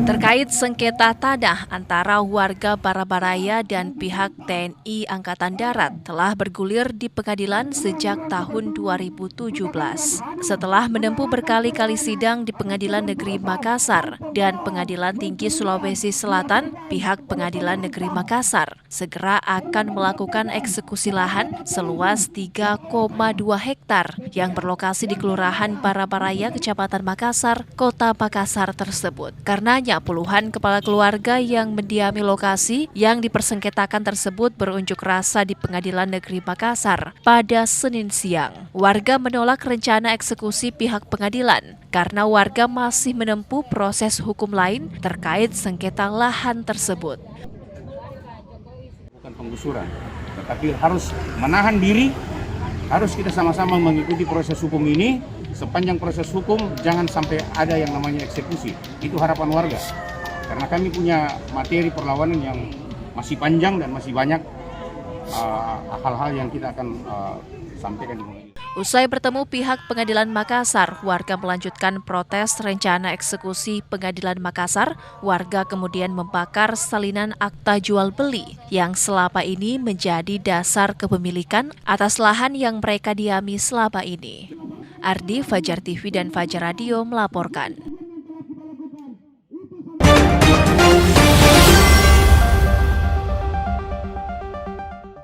Terkait sengketa tanah antara warga Barabaraya dan pihak TNI Angkatan Darat telah bergulir di pengadilan sejak tahun 2017. Setelah menempuh berkali-kali sidang di Pengadilan Negeri Makassar dan Pengadilan Tinggi Sulawesi Selatan, pihak Pengadilan Negeri Makassar segera akan melakukan eksekusi lahan seluas 3,2 hektar yang berlokasi di Kelurahan Barabaraya, Kecamatan Makassar, Kota Makassar tersebut. Karenanya, puluhan kepala keluarga yang mendiami lokasi yang dipersengketakan tersebut berunjuk rasa di Pengadilan Negeri Makassar pada Senin siang. Warga menolak rencana eksekusi pihak pengadilan karena warga masih menempuh proses hukum lain terkait sengketa lahan tersebut. Bukan penggusuran, tetapi harus menahan diri, harus kita sama-sama mengikuti proses hukum ini. Sepanjang proses hukum jangan sampai ada yang namanya eksekusi. Itu harapan warga. Karena kami punya materi perlawanan yang masih panjang dan masih banyak hal-hal yang kita akan sampaikan di pengadilan. Usai bertemu pihak Pengadilan Makassar, warga melanjutkan protes rencana eksekusi Pengadilan Makassar. Warga kemudian membakar salinan akta jual beli yang selama ini menjadi dasar kepemilikan atas lahan yang mereka diami selama ini. Ardi, Fajar TV dan Fajar Radio melaporkan.